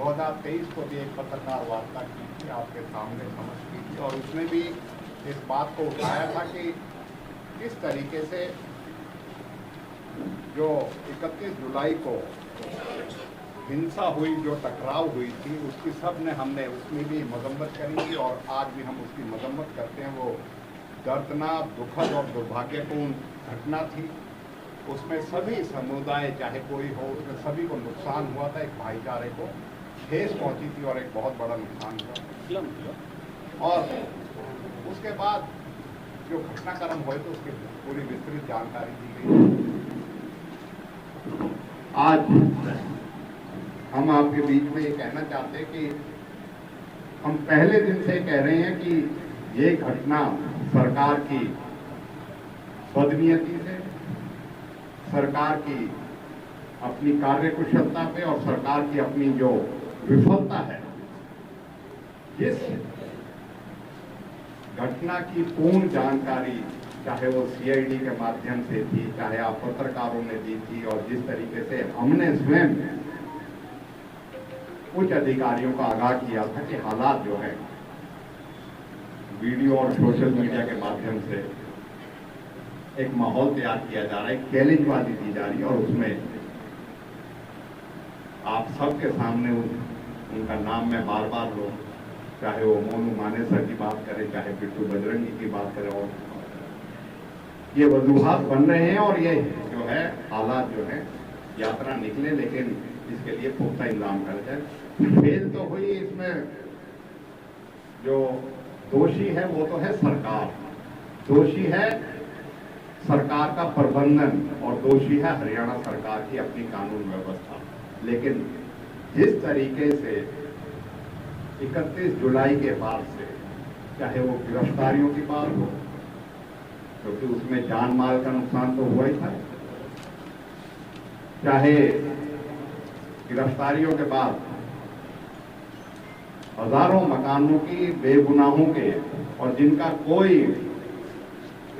2023 को भी एक पत्रकार वार्ता की थी, आपके सामने समझ की थी, और उसमें भी इस बात को उठाया था कि किस तरीके से जो 31 जुलाई को हिंसा हुई, जो टकराव हुई थी, उसकी हमने उसमें भी मजम्मत करी थी और आज भी हम उसकी मजम्मत करते हैं। वो दर्दनाक, दुखद और दुर्भाग्यपूर्ण घटना थी। उसमें सभी समुदाय, चाहे कोई हो, उसमें सभी को नुकसान हुआ था। एक भाईचारे को ठेस पहुंची थी और एक बहुत बड़ा नुकसान हुआ। और उसके बाद जो घटनाक्रम हुए तो उसकी पूरी विस्तृत जानकारी दी गई। आज हम आपके बीच में ये कहना चाहते हैं कि हम पहले दिन से कह रहे हैं कि ये घटना सरकार की बदनीयती से, सरकार की अपनी कार्यकुशलता पे और सरकार की अपनी जो विफलता है, जिस घटना की पूर्ण जानकारी चाहे वो सीआईडी के माध्यम से थी, चाहे आप पत्रकारों ने दी थी, और जिस तरीके से हमने स्वयं उच्च अधिकारियों को आगाह किया था कि हालात जो है वीडियो और सोशल मीडिया के माध्यम से एक माहौल तैयार किया जा रहा है, चैलेंजबाजी दी जा रही है, और उसमें आप सबके सामने उनका नाम मैं बार बार लूं, चाहे वो मोनू मानेसर की बात करें, चाहे बिट्टू बजरंगी की बात करें, और ये वजूहात बन रहे हैं और ये जो है हालात जो है यात्रा निकले, लेकिन इसके लिए पुख्ता इंतजाम कर जाए। फेल तो हुई, इसमें जो दोषी है वो तो है सरकार, दोषी है सरकार का प्रबंधन, और दोषी है हरियाणा सरकार की अपनी कानून व्यवस्था। लेकिन जिस तरीके से 31 जुलाई के बाद से, चाहे वो गिरफ्तारियों की बात हो, क्योंकि उसमें जान माल का नुकसान तो हुआ ही था, चाहे गिरफ्तारियों के बाद हजारों मकानों की बेगुनाहों के, और जिनका कोई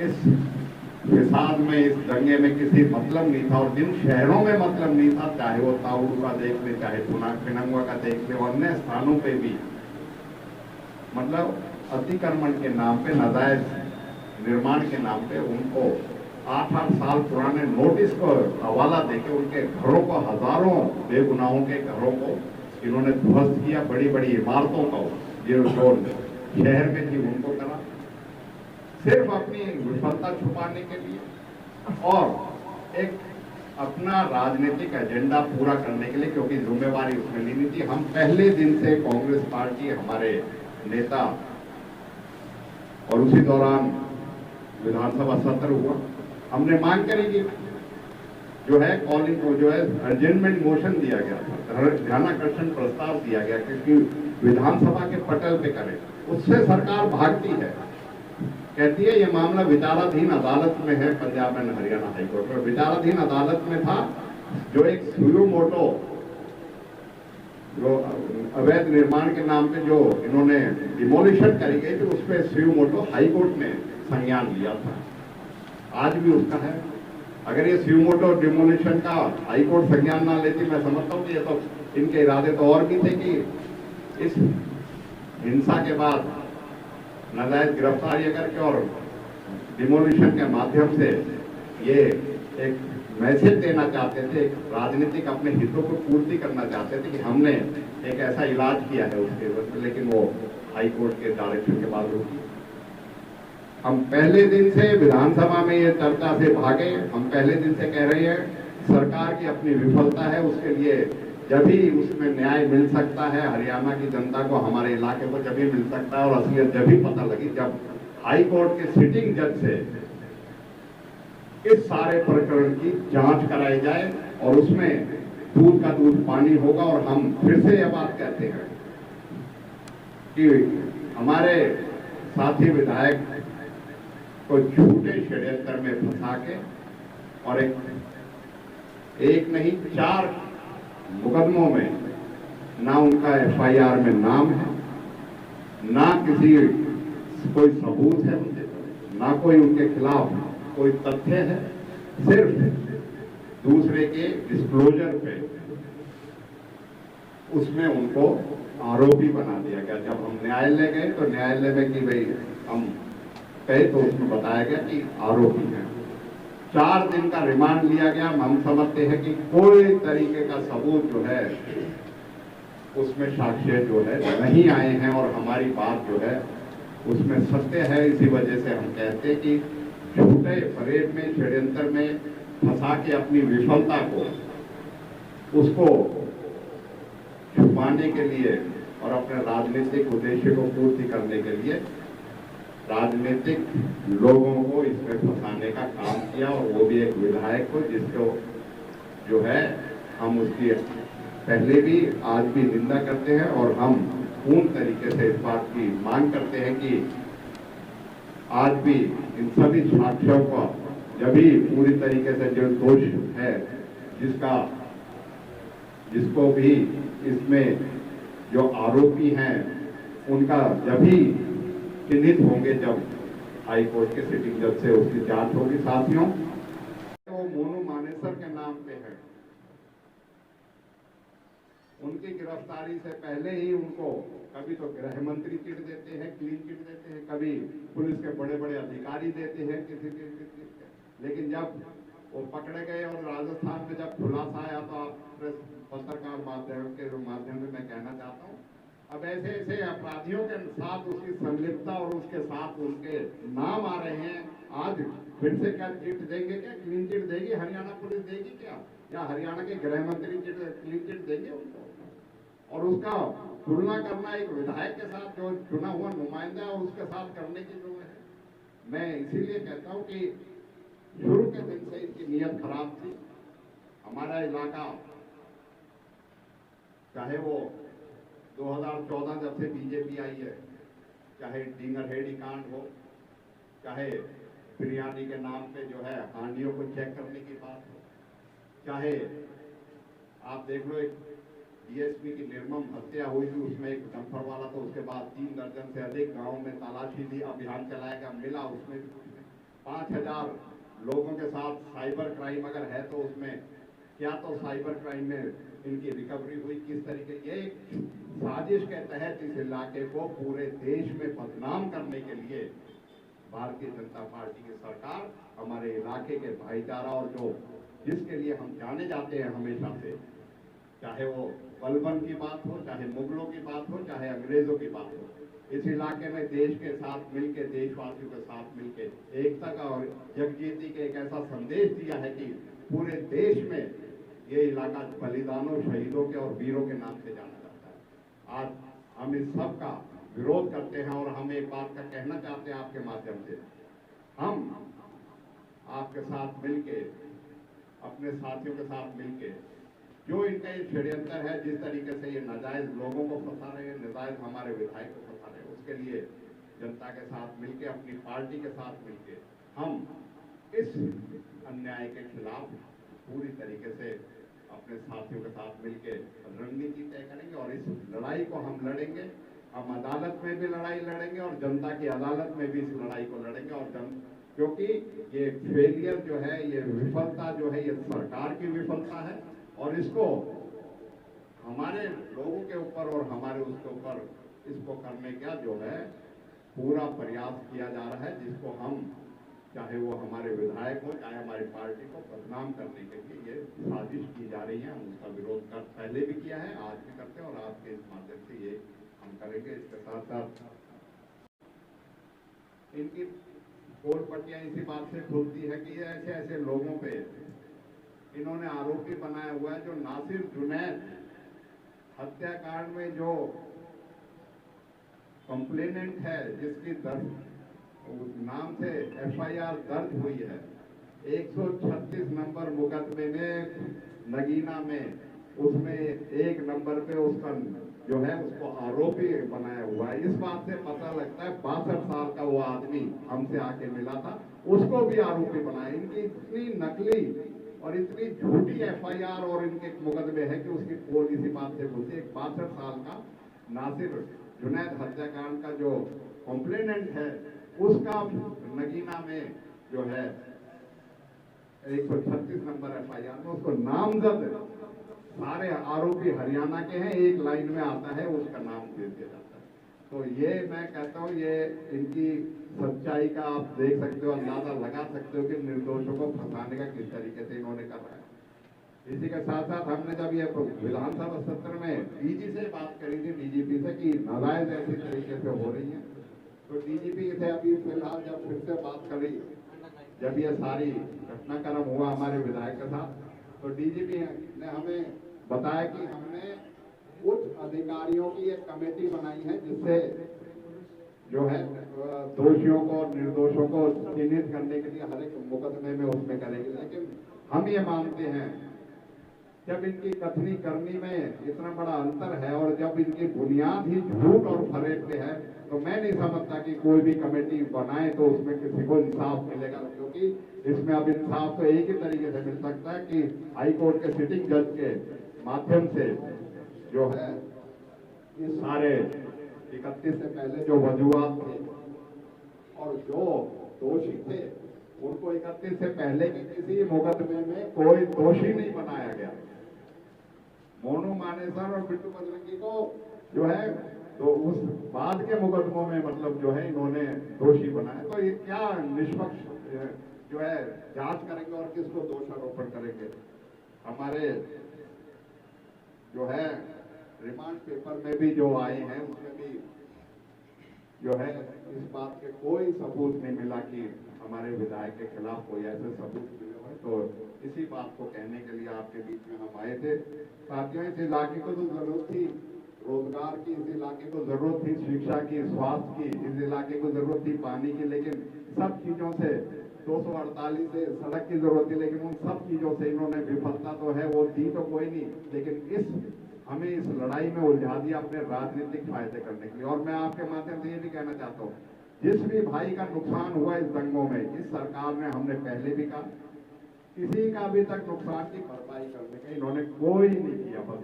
इस फिसाद में, इस दंगे में किसी मतलब नहीं था, और जिन शहरों में मतलब नहीं था, चाहे वो ताउड़ू का देख ले, चाहे पिनंगवा का देख ले, और अन्य स्थानों पे भी मतलब अतिक्रमण के नाम पे, नाजायज निर्माण के नाम पे उनको 8-8 साल पुराने नोटिस को हवाला देके उनके घरों को, हजारों बेगुनाहों के घरों को इन्होंने ध्वस्त किया, बड़ी बड़ी इमारतों को जो शहर में थी उनको करा, सिर्फ अपनी विफलता छुपाने के लिए और एक अपना राजनीतिक एजेंडा पूरा करने के लिए, क्योंकि जिम्मेवारी उसमें लेनी थी। हम पहले दिन से कांग्रेस पार्टी, हमारे नेता, और उसी दौरान विधानसभा सत्र हुआ, हमने मांग करी कि जो है कॉलिंग को जो है अर्जेंटमेंट मोशन दिया गया था, ध्यानाकर्षण प्रस्ताव दिया गया क्योंकि विधानसभा के पटल पे करें, उससे सरकार भागती है, कहती है ये मामला विचाराधीन अदालत में है, पंजाब एंड हरियाणा हाईकोर्ट में विचाराधीन अदालत में था। जो एक सुयो मोटो, जो अवैध निर्माण के नाम पे जो इन्होंने डिमोलिशन करी गई थी, उस पर सुयो मोटो हाईकोर्ट ने संज्ञान लिया था, आज भी उसका है। अगर ये सुमोटो डिमोलिशन का हाईकोर्ट संज्ञान ना लेती, मैं समझता हूँ कि ये तो इनके इरादे तो और भी थे कि इस हिंसा के बाद नाजायज गिरफ्तारी करके और डिमोलिशन के माध्यम से ये एक मैसेज देना चाहते थे, एक राजनीतिक अपने हितों को पूर्ति करना चाहते थे कि हमने एक ऐसा इलाज किया है उसके वक्त, लेकिन वो हाईकोर्ट के डायरेक्शन के बाद रुकी। हम पहले दिन से विधानसभा में ये चर्चा से भागे। हम पहले दिन से कह रहे हैं सरकार की अपनी विफलता है, उसके लिए जब भी उसमें न्याय मिल सकता है, हरियाणा की जनता को, हमारे इलाके को जब भी मिल सकता है, और असलियत जब भी पता लगी जब हाई कोर्ट के सिटिंग जज से इस सारे प्रकरण की जांच कराई जाए और उसमें दूध का दूध पानी होगा। और हम फिर से यह बात कहते हैं कि हमारे साथी विधायक को झूठे षड्यंत्र में फंसा के और एक नहीं 4 मुकदमों में ना उनका एफआईआर में नाम है, ना किसी कोई सबूत है उनके, ना कोई उनके खिलाफ कोई तथ्य है, सिर्फ दूसरे के डिस्क्लोजर पे उसमें उनको आरोपी बना दिया गया। जब हम न्यायालय गए तो न्यायालय में कि भाई हम कहे तो उसमें बताया गया कि आरोपी हैं। 4 दिन का रिमांड लिया गया। हम समझते हैं कि कोई तरीके का सबूत जो है उसमें साक्ष्य जो है नहीं आए हैं और हमारी बात जो है उसमें सत्य है। इसी वजह से हम कहते हैं कि झूठे परेड में षड्यंत्र में फंसा के अपनी विफलता को उसको छुपाने के लिए और अपने राजनीतिक उद्देश्य को पूर्ति करने के लिए राजनीतिक लोगों को इसमें फंसाने का काम किया, और वो भी एक विधायक को जिसको जो है हम उसकी पहले भी आज भी निंदा करते हैं। और हम पूर्ण तरीके से इस बात की मांग करते हैं कि आज भी इन सभी साक्ष्यों को जब भी पूरी तरीके से जो दोष है जिसको भी इसमें जो आरोपी हैं उनका जब भी चिन्हित होंगे, जब हाई कोर्ट के सिटिंग जज से उसकी जांच होगी। साथियों, वो मोनू मानेसर के नाम पे है। उनकी गिरफ्तारी से पहले ही उनको कभी तो गृह मंत्री चिट देते हैं, क्लीन चिट देते हैं, कभी पुलिस के बड़े बड़े अधिकारी देते हैं किसी लेकिन जब वो पकड़े गए और राजस्थान में जब खुलासा आया तो आप पत्रकार माध्यम से मैं कहना चाहता हूँ, अब ऐसे ऐसे अपराधियों के साथ उसकी संलिप्तता और उसके साथ उनके नाम आ रहे हैं। आज फिर से क्या चिट देंगे, क्या क्लीन चिट देगी हरियाणा पुलिस, देगी क्या, या हरियाणा के गृह मंत्री क्लीन चिट देंगे उनको? और उसका तुलना करना एक विधायक के साथ जो चुना हुआ नुमाइंदा है उसके साथ करने की जो है, मैं इसीलिए कहता हूं कि शुरू के दिन से इसकी नीयत खराब थी। हमारा इलाका चाहे वो 2014 जब से बीजेपी आई है, चाहे डिंगरहेड़ी कांड हो, चाहे बिरयानी के नाम पे जो है हांडियों को चेक करने की बात हो, चाहे आप देख लो एक डीएसपी की निर्मम हत्या हुई थी, उसमें एक डंपर वाला, तो उसके बाद 3 दर्जन से अधिक गांव में तलाशी ली, अभियान चलाया गया, मिला उसमें 5000 लोगों के साथ साइबर क्राइम अगर है तो उसमें क्या तो साइबर क्राइम में इनकी रिकवरी हुई, किस तरीके ये साजिश के तहत इस इलाके को पूरे देश में बदनाम करने के लिए भारतीय जनता पार्टी की सरकार हमारे इलाके के भाईचारा और जो जिसके लिए हम जाने जाते हैं हमेशा से, चाहे वो बलबन की बात हो, चाहे मुगलों की बात हो, चाहे अंग्रेजों की बात हो, इस इलाके में देश के साथ मिलके, देशवासियों के साथ मिलके एकता का और यकजहती के एक ऐसा संदेश दिया है कि पूरे देश में ये इलाका बलिदानों, शहीदों के और वीरों के नाम से जाना जाता है। आज हम इस सब का विरोध करते हैं और हम एक बात का कहना चाहते हैं आपके माध्यम से, हम आपके साथ मिलके, अपने साथियों के साथ मिलके जो इनका ये षड्यंत्र है, जिस तरीके से ये नाजायज लोगों को फंसा रहे हैं, नाजायज हमारे विधायक को फंसा रहे हैं, उसके लिए जनता के साथ मिलके, अपनी पार्टी के साथ मिलके हम इस अन्याय के खिलाफ पूरी तरीके से अपने साथियों के साथ मिलके रणनीति तय करेंगे और इस लड़ाई को हम लड़ेंगे। हम अदालत में भी लड़ाई लड़ेंगे और जनता की अदालत में भी इस लड़ाई को लड़ेंगे। और क्योंकि ये फेलियर जो है, ये विफलता जो है, ये सरकार की विफलता है और इसको हमारे लोगों के ऊपर और हमारे उसके ऊपर इसको करने का जो है पूरा प्रयास किया जा रहा है, जिसको हम चाहे वो हमारे विधायक हो, चाहे हमारी पार्टी को बदनाम करने के लिए ये साजिश की जा रही है। हम उसका विरोध पहले भी किया है, आज भी करते हैं और आज के इस माध्यम से ये हम करेंगे। इसके साथ साथ इनकी पोल पट्टियां इसी बात से खुलती है कि ये ऐसे ऐसे लोगों पे इन्होंने आरोपी बनाया हुआ है जो नासिर जुनैद हत्याकांड में जो कंप्लेनेंट है, जिसकी नाम से एफआईआर दर्ज हुई है, 136 नंबर मुकदमे में नगीना में, उसमें 1 नंबर पे उसका जो है उसको आरोपी बनाया हुआ है। इस बात से पता लगता है 62 साल का वो आदमी हमसे आके मिला था, उसको भी आरोपी बनाया। इनकी इतनी नकली और इतनी झूठी एफआईआर और इनके मुकदमे है कि उसकी पोल इसी बात से बोलती है। 62 साल का नासिर जुनैद हत्याकांड का जो कंप्लेनेंट है उसका नगीना में जो है 136 नंबर एफआईआर में उसको नामजद सारे आरोपी हरियाणा के हैं, एक लाइन में आता है उसका नाम दे दिया जाता है। तो ये मैं कहता हूँ, ये इनकी सच्चाई का आप देख सकते हो, अंदाजा लगा सकते हो कि निर्दोषों को फंसाने का किस तरीके से इन्होंने कर रहा है। इसी के साथ साथ हमने जब ये विधानसभा सत्र में डीजी से बात करी थी, डीजीपी से, कि नाजायज ऐसी तरीके से हो रही है, तो डीजीपी से अभी फिलहाल जब फिर से बात करी, जब ये सारी घटनाक्रम हुआ हमारे विधायक के साथ, तो डीजीपी ने हमें बताया कि हमने उच्च अधिकारियों की एक कमेटी बनाई है जिससे जो है दोषियों को, निर्दोषों को चिन्हित करने के लिए हर एक मुकदमे में उसमें करेंगे। लेकिन हम ये मानते हैं, जब इनकी कथनी करनी में इतना बड़ा अंतर है और जब इनकी बुनियाद ही झूठ और फरेब पे है, तो मैं नहीं समझता कि कोई भी कमेटी बनाए तो उसमें किसी को इंसाफ मिलेगा। क्योंकि इसमें अब इंसाफ तो एक ही तरीके से मिल सकता है कि हाई कोर्ट के सिटिंग जज के माध्यम से जो है इस सारे 31 से पहले जो वजूहात थे और जो दोषी थे उनको 31 से पहले की किसी मुकदमे में कोई दोषी नहीं बनाया गया। मोनू मानेसर और बिट्टू बजरंगी को जो है तो उस बाद के मुकदमों में मतलब जो है इन्होंने दोषी बनाया। तो ये क्या निष्पक्ष जो है जांच करेंगे और किसको दोषारोपण करेंगे? हमारे जो है रिमांड पेपर में भी जो आए हैं उसमें भी जो है इस बात के कोई सबूत नहीं मिला कि हमारे विधायक के खिलाफ कोई ऐसे सबूत मिले हो। तो इसी बात को कहने के लिए आपके बीच में हम आए थे। साथियों, इस इलाके को तो जरूरत थी रोजगार की, इस इलाके को जरूरत थी शिक्षा की, स्वास्थ्य की, इस इलाके को जरूरत थी पानी की, लेकिन सब चीजों से 248 से सड़क की जरूरत थी, लेकिन उन सब चीजों से इन्होंने विफलता तो है वो दी तो कोई नहीं, लेकिन हमें इस लड़ाई में उलझा दिया अपने राजनीतिक फायदे करने के लिए। और मैं आपके माध्यम से ये भी कहना चाहता हूँ, जिस भी भाई का नुकसान हुआ इस दंगों में, इस सरकार ने, हमने पहले भी कहा, किसी का अभी तक नुकसान की भरपाई करने का इन्होंने कोई नहीं किया। बस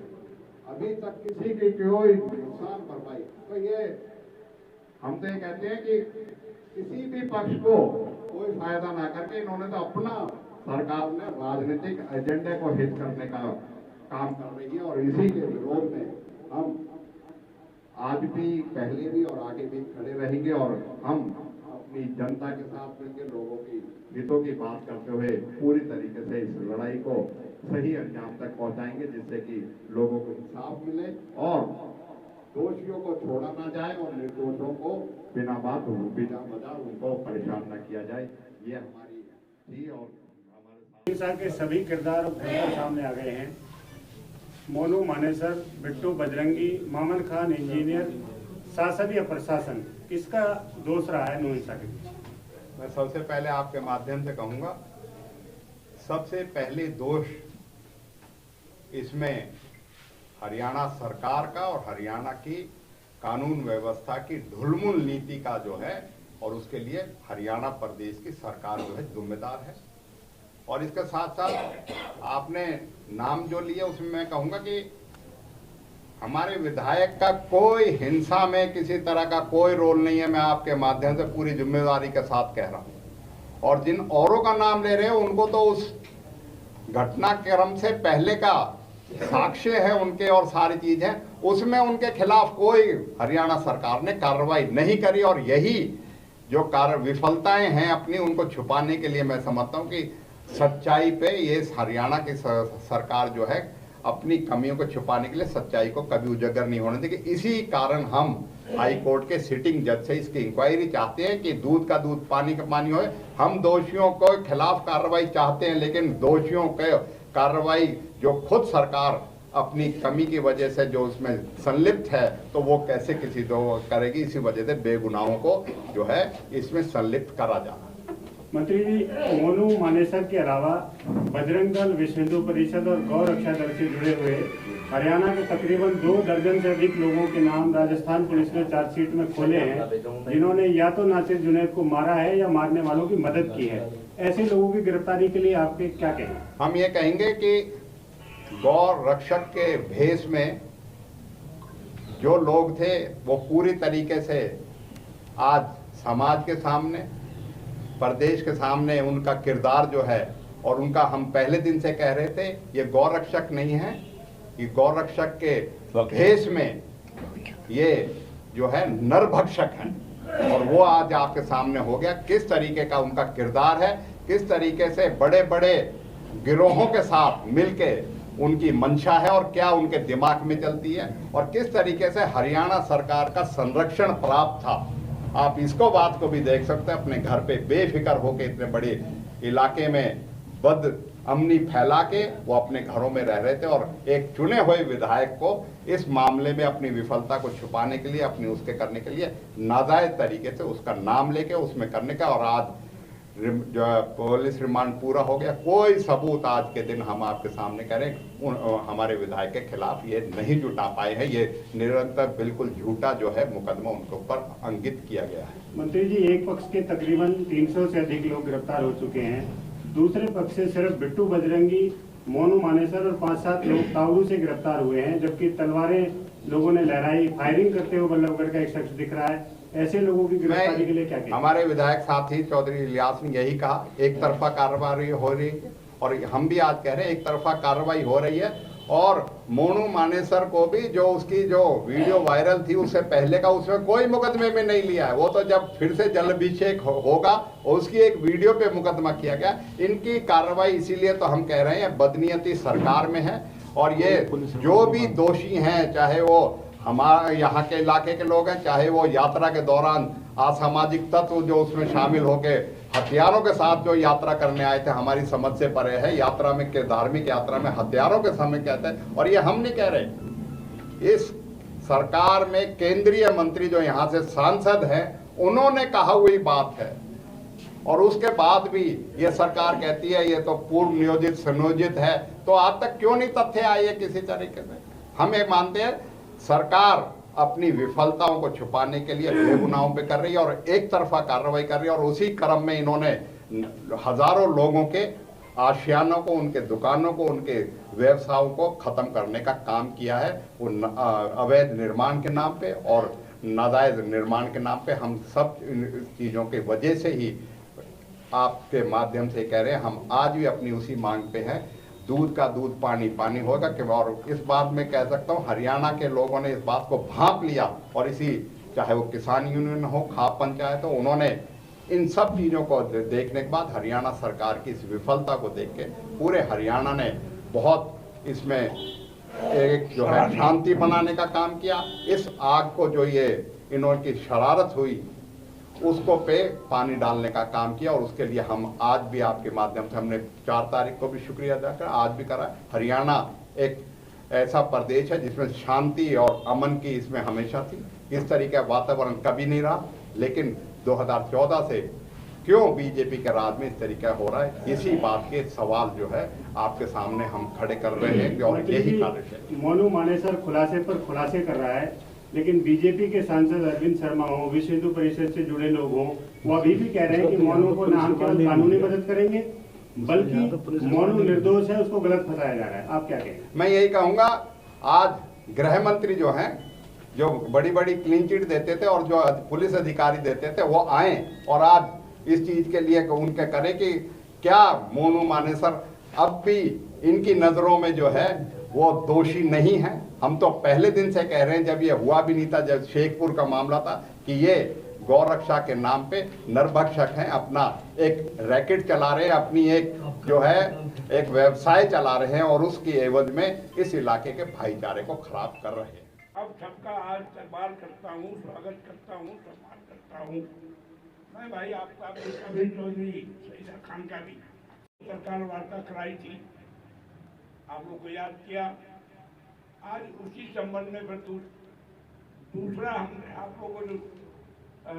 अभी तक किसी की कोई नुकसान भरपाई। तो ये हम तो ये कहते हैं कि किसी भी पक्ष को कोई फायदा ना करके इन्होंने तो अपना, सरकार ने राजनीतिक एजेंडे को हित करने का काम कर रही है। और इसी के विरोध में हम आज भी, पहले भी और आगे भी खड़े रहेंगे और हम अपनी जनता के साथ मिलकर लोगों की हितों की बात करते हुए पूरी तरीके से इस लड़ाई को सही अंजाम तक पहुंचाएंगे, जिससे कि लोगों को इंसाफ मिले और दोषियों को छोड़ा ना जाए और निर्दोषों को बिना बात बिना वजह उनको परेशान न किया जाए। ये हमारी थी और हमारे के सभी किरदार और किरदार सामने आ गए हैं। मोनू मानेसर, बिट्टू बजरंगी, मोहम्मद खान इंजीनियर, शासन या प्रशासन, किसका दोष रहा है नूहिंसा के पीछे? मैं सबसे पहले आपके माध्यम से कहूंगा, सबसे पहले दोष इसमें हरियाणा सरकार का और हरियाणा की कानून व्यवस्था की ढुलमुल नीति का जो है, और उसके लिए हरियाणा प्रदेश की सरकार जो है जिम्मेदार है। और इसके साथ साथ आपने नाम जो लिया उसमें मैं कहूंगा कि हमारे विधायक का कोई हिंसा में किसी तरह का कोई रोल नहीं है। मैं आपके माध्यम से पूरी जिम्मेदारी के साथ कह रहा हूं। और जिन औरों का नाम ले रहे हो उनको तो उस घटनाक्रम से पहले का साक्ष्य है उनके और सारी चीज है, उसमें उनके खिलाफ कोई हरियाणा सरकार ने कार्रवाई नहीं करी। और यही जो विफलताएं हैं अपनी, उनको छुपाने के लिए मैं समझता हूं कि सच्चाई पे ये हरियाणा की सरकार जो है अपनी कमियों को छुपाने के लिए सच्चाई को कभी उजागर नहीं होने देगी। इसी कारण हम हाई कोर्ट के सिटिंग जज से इसकी इंक्वायरी चाहते हैं कि दूध का दूध पानी का पानी हो। हम दोषियों को खिलाफ कार्रवाई चाहते हैं, लेकिन दोषियों के कार्रवाई जो खुद सरकार अपनी कमी की वजह से जो उसमें संलिप्त है, तो वो कैसे किसी दो करेगी। इसी वजह से बेगुनाहों को जो है इसमें संलिप्त करा जाना। मंत्री जी, मोनू मानेसर के अलावा बजरंग दल, विश्व हिंदू परिषद और गौ रक्षा दल से जुड़े हुए हरियाणा के तकरीबन 2 दर्जन से अधिक लोगों के नाम राजस्थान पुलिस ने चार्जशीट में खोले हैं, जिन्होंने या तो नासिर जुनैद को मारा है या मारने वालों की मदद की है। ऐसे लोगों की गिरफ्तारी के लिए आपके क्या कहेंगे? हम ये कहेंगे कि गौ रक्षक के भेष में जो लोग थे वो पूरी तरीके से आज समाज के सामने, प्रदेश के सामने उनका किरदार जो है, और उनका हम पहले दिन से कह रहे थे ये गौ रक्षक नहीं है, कि गौरक्षक के भेष में ये जो है नरभक्षक हैं, और वो आज आपके सामने हो गया। किस तरीके का उनका किरदार है, किस तरीके से बड़े बड़े गिरोहों के साथ मिलके उनकी मंशा है और क्या उनके दिमाग में चलती है, और किस तरीके से हरियाणा सरकार का संरक्षण प्राप्त था। आप इसको बात को भी देख सकते हैं, अपने घर पे बेफिक्र होकर इतने बड़े इलाके में बद अमनी फैला के वो अपने घरों में रह रहे थे, और एक चुने हुए विधायक को इस मामले में अपनी विफलता को छुपाने के लिए, अपनी उसके करने के लिए नाजायज तरीके से उसका नाम लेके उसमें करने का, और आज जो पुलिस रिमांड पूरा हो गया। कोई सबूत आज के दिन हम आपके सामने कह रहे हैं हमारे विधायक के खिलाफ ये नहीं जुटा पाए हैं। ये निरंतर बिल्कुल झूठा जो है मुकदमा उनके ऊपर अंकित किया गया है। मंत्री जी, एक पक्ष के तकरीबन 300 से अधिक लोग गिरफ्तार हो चुके हैं, दूसरे पक्ष से सिर्फ बिट्टू बजरंगी, मोनू मानेसर और 5-7 लोग तावड़ू से गिरफ्तार हुए हैं, जबकि तलवारें लोगों ने लहराई, फायरिंग करते हुए बल्लभगढ़ का एक शख्स दिख रहा है। ऐसे लोगों की गिरफ्तारी के लिए क्या कहें? हमारे विधायक साथी चौधरी इलियास ने यही कहा, एक तरफा कार्रवाई हो रही है, और हम भी आज कह रहे हैं एक तरफा कार्रवाई हो रही है। और मोनू मानेसर को भी जो उसकी जो वीडियो वायरल थी उससे पहले का, उसमें कोई मुकदमे में नहीं लिया है। वो तो जब फिर से जल अभिषेक होगा उसकी एक वीडियो पे मुकदमा किया गया। इनकी कार्रवाई इसीलिए तो हम कह रहे हैं बदनीयती सरकार में है, और ये जो भी दोषी हैं, चाहे वो हमारे यहाँ के इलाके के लोग हैं, चाहे वो यात्रा के दौरान असामाजिक तत्व जो उसमें शामिल होके हथियारों के साथ जो यात्रा करने आए थे, हमारी समझ से परे है। यात्रा में के धार्मिक यात्रा में हथियारों के समय कहते हैं, और ये हम नहीं कह रहे, इस सरकार में केंद्रीय मंत्री जो यहाँ से सांसद हैं उन्होंने कहा हुई बात है। और उसके बाद भी ये सरकार कहती है ये तो पूर्व नियोजित सुनियोजित है। तो आज तक क्यों नहीं तथ्य आए है किसी तरीके से? हम ये मानते हैं सरकार अपनी विफलताओं को छुपाने के लिए बेगुनाहों पे कर रही है और एक तरफा कार्रवाई कर रही है, और उसी क्रम में इन्होंने हजारों लोगों के आशियानों को, उनके दुकानों को, उनके व्यवसायों को खत्म करने का काम किया है। वो अवैध निर्माण के नाम पे और नाजायज निर्माण के नाम पे। हम सब चीज़ों की वजह से ही आपके माध्यम से कह रहे हैं, हम आज भी अपनी उसी मांग पे हैं, दूध का दूध पानी पानी होगा। और इस बात में कह सकता हूँ हरियाणा के लोगों ने इस बात को भांप लिया, और इसी चाहे वो किसान यूनियन हो, खाप पंचायत हो, उन्होंने इन सब चीज़ों को देखने के बाद हरियाणा सरकार की इस विफलता को देख के पूरे हरियाणा ने बहुत इसमें एक जो है शांति बनाने का काम किया। इस आग को जो ये इन्होंने की शरारत हुई उसको पे पानी डालने का काम किया, और उसके लिए हम आज भी आपके माध्यम से हमने 4 तारीख को भी शुक्रिया अदा करा, आज भी करा। हरियाणा एक ऐसा प्रदेश है जिसमें शांति और अमन की इसमें हमेशा थी, इस तरीके का वातावरण कभी नहीं रहा। लेकिन 2014 से क्यों बीजेपी के राज में इस तरीका हो रहा है, इसी बात के सवाल जो है आपके सामने हम खड़े कर रहे हैं। और यही कारण है मोनू मानेसर खुलासे पर खुलासे कर रहा है, लेकिन बीजेपी के सांसद अरविंद शर्मा हो, विश्व हिंदू परिषद से जुड़े लोग हों, वो अभी भी कह रहे हैं कि मोनू को ना हम केवल कानूनी मदद करेंगे बल्कि मोनू निर्दोष है, उसको गलत फंसाया जा रहा है। आप क्या कहेंगे? मैं यही कहूंगा, आज गृह मंत्री जो हैं, जो बड़ी बड़ी क्लीन चिट देते थे और जो पुलिस अधिकारी देते थे, वो आए और आज इस चीज के लिए उनके करें कि क्या मोनू मानेसर अब भी इनकी नजरों में जो है वो दोषी नहीं है। हम तो पहले दिन से कह रहे हैं, जब ये हुआ भी नहीं था, जब शेखपुर का मामला था, कि ये गौ रक्षा के नाम पे नरभक्षक हैं, अपना एक रैकेट चला रहे हैं, अपनी एक जो है एक व्यवसाय चला रहे हैं, और उसकी एवज में इस इलाके के भाईचारे को खराब कर रहे हैं। अब सबका आज इस्तेमाल करता हूँ, स्वागत करता हूँ, सम्मान करता हूँ। मैं भाई आपका भी चौधरी सईदा खान का भी सरकार वार्ता कराई थी, आप लोग को याद किया। आज उसी संबंध में फिर दूसरा हमने आप लोगों को जो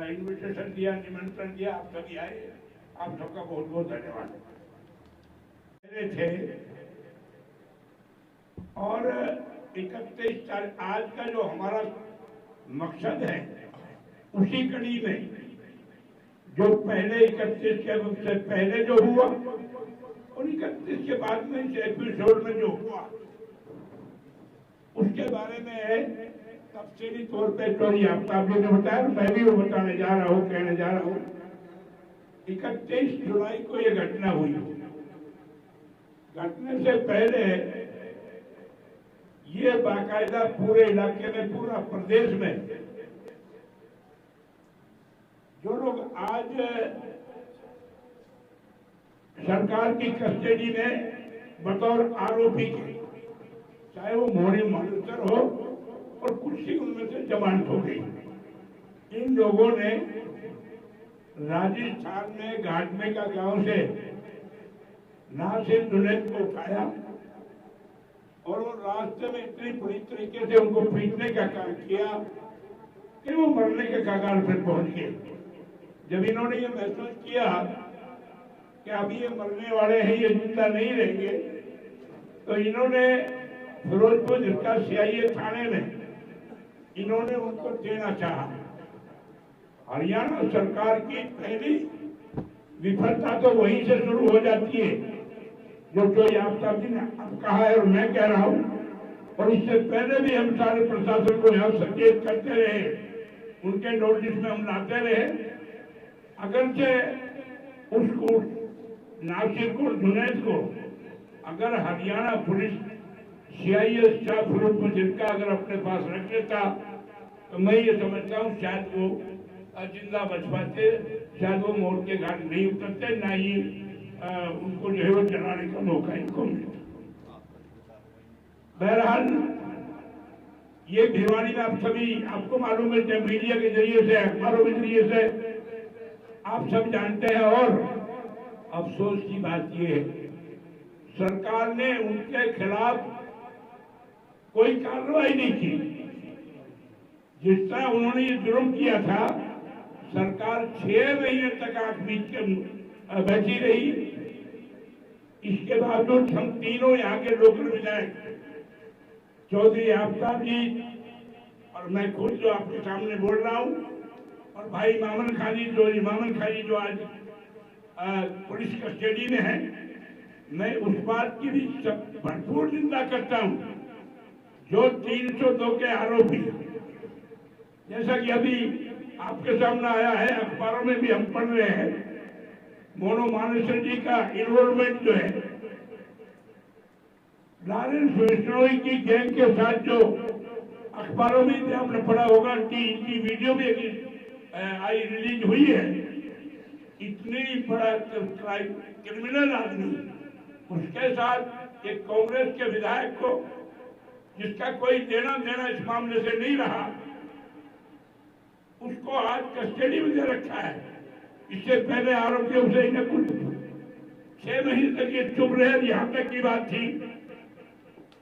इन्विटेशन दिया, निमंत्रण दिया, आप सभी आए, आप सबका बहुत बहुत धन्यवाद थे। और 31 तारीख आज का जो हमारा मकसद है, उसी कड़ी में जो पहले 31 के पहले जो हुआ और 31 के बाद में इस एपिसोड में जो हुआ उसके बारे में तफसीली तौर पर चौधरी आफ्ताब जी ने बताया, मैं भी वो बताने जा रहा हूँ, कहने जा रहा हूँ। 31 जुलाई को ये घटना हुई। घटने से पहले ये बाकायदा पूरे इलाके में, पूरा प्रदेश में जो लोग आज सरकार की कस्टडी में बतौर आरोपी के, चाहे वो मोहनी मॉनिटर हो और कुछ ही उनमें से जमानत हो गई, इन लोगों ने राजस्थान में घाटमे का गांव से नासिर जुनैद को उठाया और वो रास्ते में इतनी बुरी तरीके से उनको पीटने का काम किया कि वो मरने के कगार पर पहुंच गए। जब इन्होंने ये महसूस किया कि अब ये मरने वाले हैं, ये जिंदा नहीं रहेंगे, तो इन्होंने फिरोजपुर जिसका सीआईए थाने में इन्होंने उनको देना चाहा। हरियाणा सरकार की पहली विफलता तो वहीं से शुरू हो जाती है, जो याफ्ता जी ने अब कहा है और मैं कह रहा हूं, और इससे पहले भी हम सारे प्रशासन को यहाँ सचेत करते रहे, उनके नोटिस में हम लाते रहे। अगरचे उसको नासिर को, जुनैद को अगर Haryana police CIA staff Firozpur जिनका अगर अपने पास रख लेता तो मैं ये समझता हूँ शायद वो जिंदा बच पाते, शायद वो मोड़ के घाट नहीं उतरते, ना ही उनको जो है वो जलाने का मौका इनको मिलता। बहरहाल ये भिवानी में आप सभी, आपको मालूम है, मीडिया के जरिए से, अखबारों के जरिए से आप सब जानते हैं। और अफसोस की बात यह है सरकार ने उनके खिलाफ कोई कार्रवाई नहीं की। जिस तरह उन्होंने ये जुर्म किया था, सरकार 6 महीने तक आंख बीच के बैठी रही। इसके बावजूद हम तीनों यहाँ के लोकल विधायक, चौधरी आफ्ताब जी और मैं खुद जो आपके सामने बोल रहा हूँ, और भाई इमाम खान जी जो आज पुलिस कस्टडी में है, मैं उस बात की भी भरपूर निंदा करता हूँ जो 302 के आरोपी, जैसा कि अभी आपके सामने आया है, अखबारों में भी हम पढ़ रहे हैं, मोनो मानेसर जी का इन्वॉल्वमेंट जो है लॉरेंस बिश्नोई की गैंग के साथ, जो अखबारों में भी आपने पढ़ा होगा कि इनकी वीडियो भी आई रिलीज हुई है। इतनी बड़ा क्रिमिनल आदमी, उसके साथ एक कांग्रेस के विधायक को, जिसका कोई देना देना इस मामले से नहीं रहा, उसको आज कस्टडी में दे रखा है। इससे पहले आरोपियों से इन्हें कुछ 6 महीने तक ये चुप रहे। यहाँ तक की बात थी,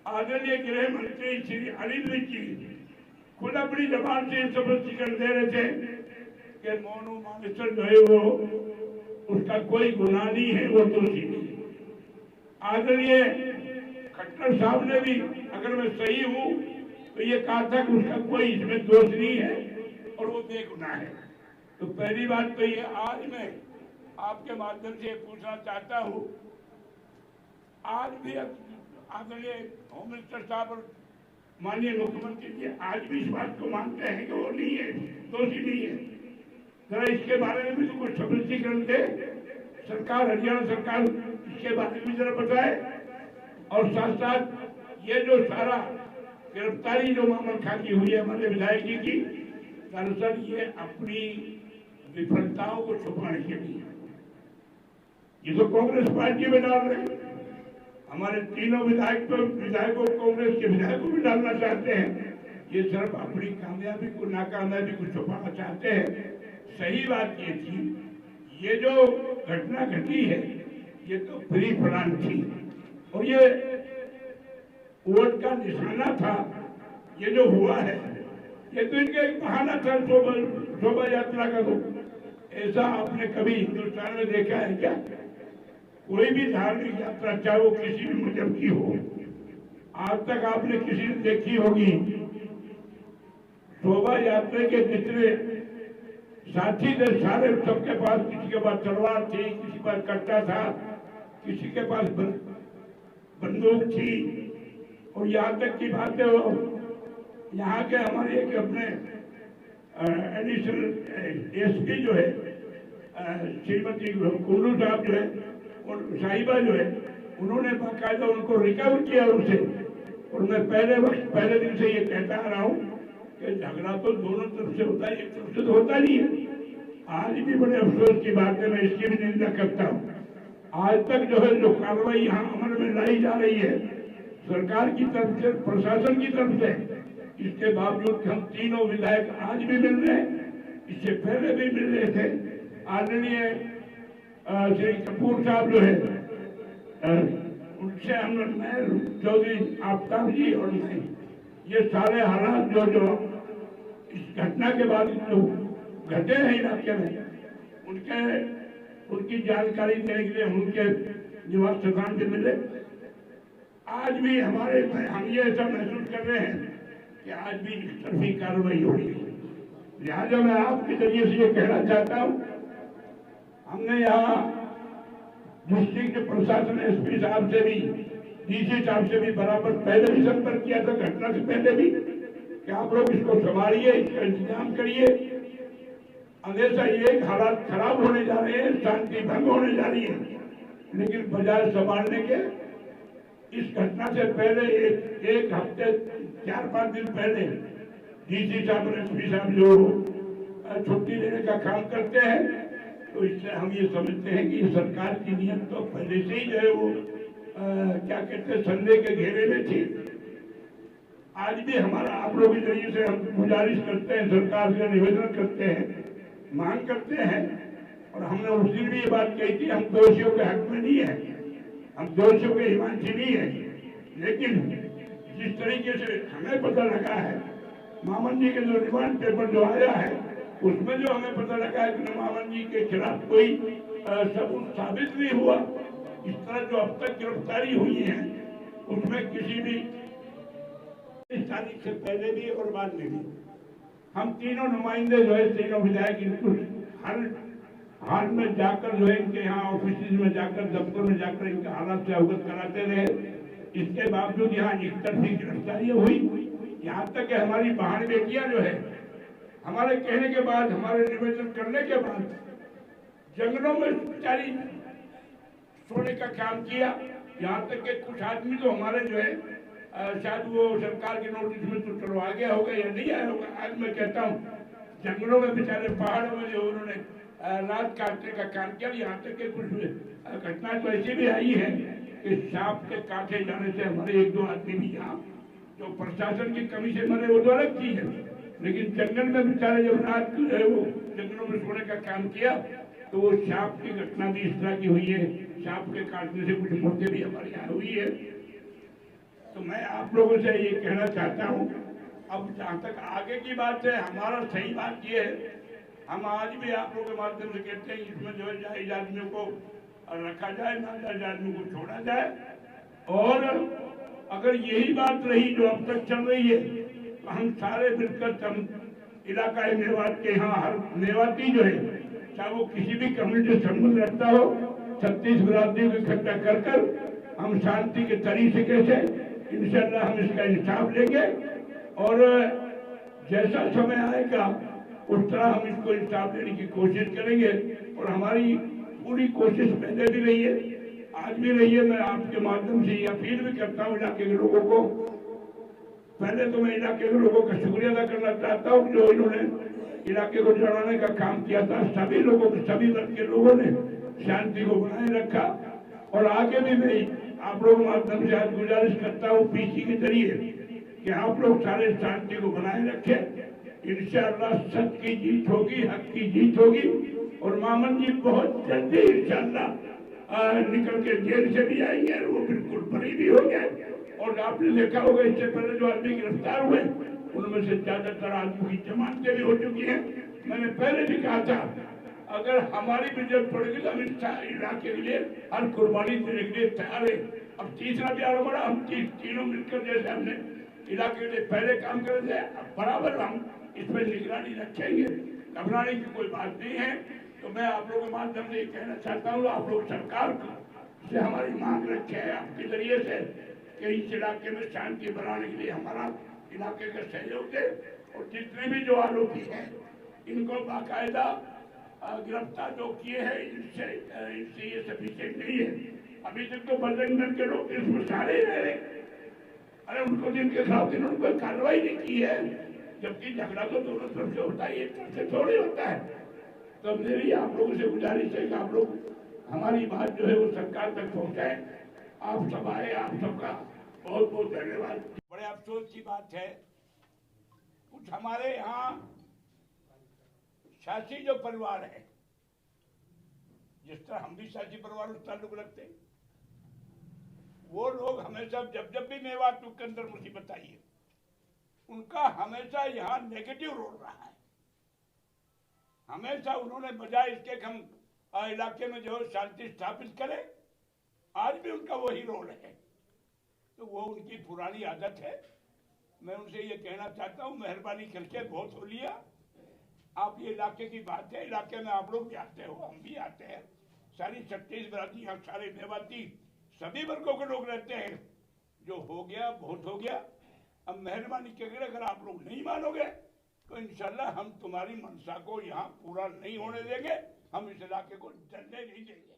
आदरणीय गृह मंत्री श्री अनिल जी खुद अपनी जबान से स्पष्टीकरण दे रहे थे कि मोनू मानेसर जो है वो, उसका कोई गुनाह नहीं है, वो दोषी नहीं। आदरणीय खट्टर साहब ने भी, अगर मैं सही हूं तो ये कहा था कि उसका कोई इसमें दोष नहीं है और वो बेगुनाह है। तो पहली बात तो ये, आज मैं आपके माध्यम से पूछना चाहता हूं, आज भी आदरणीय होम मिनिस्टर साहब और माननीय मुख्यमंत्री जी आज भी इस बात को मानते हैं कि वो नहीं है, दोषी नहीं है। जरा इसके बारे में भी तो कुछ स्पष्टीकरण दे सरकार, हरियाणा सरकार, इसके बारे में जरा बताए। और साथ साथ ये जो सारा गिरफ्तारी जो मामला खां की हुई है हमारे विधायक जी की, दरअसल ये अपनी विफलताओं को छुपाने के लिए, ये तो कांग्रेस पार्टी में डाल रहे हैं। हमारे तीनों विधायकों कांग्रेस के विधायकों भी डालना चाहते हैं। ये सिर्फ अपनी कामयाबी को, नाकामयाबी को छुपाना चाहते हैं। सही बात ये थी, ये जो घटना घटी है ये तो प्री प्लान थी और ये वोट का निशाना था। ये जो हुआ है ये तो इनका एक बहाना था शोभा यात्रा का। तो ऐसा आपने कभी हिंदुस्तान में देखा है क्या? कोई भी धार्मिक यात्रा, चाहे वो किसी भी मजहब की हो, आज तक आपने किसी ने देखी होगी शोभा यात्रा के जितने साथी थे सारे, सबके पास, किसी के पास तलवार थी, किसी के पास कट्टा था, किसी के पास बंदूक थी। और यहाँ तक की बात है, यहाँ के हमारे एक अपने एडिशनल एसपी जो है श्रीमती कुंडू साहब जो है और साहिबा जो है, उन्होंने बाकायदा उनको रिकवर किया उनसे और मैं पहले दिन से ये कहता आ रहा हूँ कि झगड़ा तो दोनों तरफ से होता है, एक तरफ से तो होता नहीं है। आज भी बड़े अफसोस की बात है, मैं इसकी भी निंदा करता हूँ। आज तक जो है जो कार्रवाई यहाँ अमल में लाई जा रही है सरकार की तरफ से, प्रशासन की तरफ से, इसके बावजूद हम तीनों विधायक आज भी मिल रहे हैं, इससे पहले भी मिल रहे थे। आदरणीय श्री कपूर साहब जो है उनसे हम लोग, मैं चौधरी आफ्ताब जी और मैं, ये सारे हालात जो इस घटना के बाद जो घटे हैं इलाके में उनकी जानकारी देने के लिए उनके निवास स्थान पे मिले। आज भी हम ये ऐसा महसूस कर रहे हैं कि आज भी इस तरफी कार्रवाई हो रही है। लिहाजा मैं आपके जरिए से ये कहना चाहता हूँ, हमने यहाँ डिस्ट्रिक्ट प्रशासन एसपी साहब से भी, डीसी साहब से भी बराबर पहले भी संपर्क किया था, घटना से पहले भी, कि आप लोग इसको संभालिए, इसका इंतजाम करिए। हमेशा एक हालात खराब होने जा रहे हैं, शांति भंग होने जा रही है, लेकिन बजाय संभालने के इस घटना से पहले एक हफ्ते 4-5 दिन पहले डीसी साहब और एसपी साहब जो छुट्टी देने का काम करते हैं, तो इससे हम ये समझते हैं कि सरकार की नीयत तो पहले से ही जो है वो क्या कहते हैं, संदेह के घेरे में थी। आज भी हमारा आप लोगों के जरिए से हम गुजारिश करते हैं, सरकार से निवेदन करते हैं, मांग करते हैं, और हमने उस दिन भी ये बात कही थी, हम दोषियों के हक में नहीं है, हम दोषियों के हिमांशी नहीं है, लेकिन जिस तरीके से हमें पता लगा है, मामन जी के जो रिमांड पेपर जो आया है उसमें जो हमें पता लगा है कि मामन जी के खिलाफ कोई सबूत साबित नहीं हुआ। इस तरह जो अब तक गिरफ्तारी हुई है उसमें किसी भी इस तारीख से पहले भी और बाद में भी हम तीनों नुमाइंदे जो है, तीनों विधायक, इनको हर हाल में जाकर जो है इनके यहाँ ऑफिस में जाकर, दफ्तर में जाकर इनके हालात से अवगत कराते रहे। इसके बावजूद यहाँ एक तरफी गिरफ्तारियां हुई, यहाँ तक कि हमारी बहन बेटियां जो है हमारे कहने के बाद, हमारे निवेदन करने के बाद जंगलों में बेचारी सोने का काम किया। यहाँ तक कि कुछ आदमी तो हमारे जो है शायद वो सरकार के नोटिस में तो चलो आ गया होगा या नहीं आया होगा। आज मैं कहता हूँ जंगलों में बेचारे पहाड़ों में जो उन्होंने रात काटने का काम किया। यहाँ तक कि कुछ घटना तो ऐसी भी आई है कि सांप के काटे जाने से हमारे 1-2 आदमी भी यहाँ, जो प्रशासन की कमी से मरे वो तो अलग चीज है, लेकिन जंगल में बेचारे जब रात जो है वो जंगलों में सोने का काम किया तो वो सांप की घटना भी इस तरह की हुई है। सांप के काटने से कुछ मौतें भी हमारे यहाँ हुई है। तो मैं आप लोगों से ये कहना चाहता हूँ, अब जहाँ तक आगे की बात है, हमारा सही बात ये है, हम आज भी आप लोगों के माध्यम से कहते हैं इसमें जो है जायज आदमियों को रखा जाए, नाजायज आदमियों को छोड़ा जाए। और अगर यही बात रही जो अब तक चल रही है तो हम सारे मिलकर इलाका मेवात के यहाँ हर मेवाती जो है, चाहे वो किसी भी कम्युनिटी से संबंध रखता हो, 36 बिरादरियों को इकट्ठा कर हम शांति के तरीके से इंशाअल्लाह हम इसका इंसाफ लेंगे, और जैसा समय आएगा उस तरह हम इसको इंसाफ देने की कोशिश करेंगे। और हमारी पूरी कोशिश पहले भी रही है, आज भी रही है। मैं आपके माध्यम से अपील भी करता हूँ इलाके के लोगों को। पहले तो मैं इलाके के लोगों का शुक्रिया अदा करना चाहता हूँ जो इन्होंने इलाके को जड़ाने का काम किया था। सभी लोगों को, सभी वर्ग के लोगों ने शांति को बनाए रखा। और आगे भी मैं आप लोगों के माध्यम से आज गुजारिश करता हूँ पीसी के जरिए कि आप लोग सारे शांति को बनाए रखें। इंशाअल्लाह सच की जीत होगी, हक की जीत होगी, और मामन जी बहुत जल्दी इंशाअल्लाह निकल के जेल से भी आएंगे और वो बिल्कुल बरी भी हो गए। और आपने देखा होगा इससे पहले जो आदमी गिरफ्तार हुए उनमें से ज्यादातर आदमी की जमानतें भी हो चुकी हैं। मैंने पहले भी कहा था अगर हमारी भी जरूरत पड़ेगी तो हम इलाके के लिए हर कुर्बानी देने के लिए तैयार है। अब तीसरा भी आरोप बढ़ा, हम तीनों मिलकर जैसे हमने इलाके के लिए पहले काम कर रहे थे, अब बराबर हम इस पर निगरानी रखेंगे। घबराने की कोई बात नहीं है। तो मैं आप लोगों के माध्यम से ये कहना चाहता हूँ, आप लोग सरकार को से हमारी मांग रखे है आपके जरिए से कि इस इलाके में शांति बनाने के लिए हमारा इलाके का सहयोग दे, और जितने भी जो आरोपी हैं इनको बाकायदा गिरफ्तार जो किए हैं इनसे ये सफिशिएंट नहीं है। अभी तक तो बजरंग दल के लोग इसमें सारे रह रहे, अरे उनको जिनके खिलाफ इन्होंने कोई कार्रवाई नहीं की है, जबकि झगड़ा तो दोनों तरफ से होता है, एक तरफ से थोड़ी होता है। तो मेरी आप लोगों से गुजारिश है कि आप लोग हमारी बात जो है वो सरकार तक पहुंचाए। आप सब आए, आप सबका बहुत बहुत धन्यवाद। बड़े अफसोस की बात है, कुछ हमारे यहाँ शासी जो परिवार है, जिस तरह हम भी शासी परिवार से ताल्लुक रखते हैं, वो लोग हमेशा जब भी मेवात के अंदर मुसीबत आई है, उनका हमेशा यहाँ नेगेटिव रोल रहा है। हमेशा उन्होंने बजाय इसके कि हम इलाके में जो शांति स्थापित करें, आज भी उनका वही रोल है। तो वो उनकी पुरानी आदत है। मैं उनसे ये कहना चाहता हूँ, मेहरबानी करके बहुत हो लिया। आप ये इलाके की बात है, इलाके में आप लोग भी आते हो, हम भी आते हैं, सारी 36 बराती, यहाँ सारे मेवाती सभी वर्गों के लोग रहते हैं। जो हो गया बहुत हो गया। अब मेहरबानी करके अगर आप लोग नहीं मानोगे तो इंशाल्लाह हम तुम्हारी मनसा को यहाँ पूरा नहीं होने देंगे, हम इस इलाके को जलने नहीं देंगे।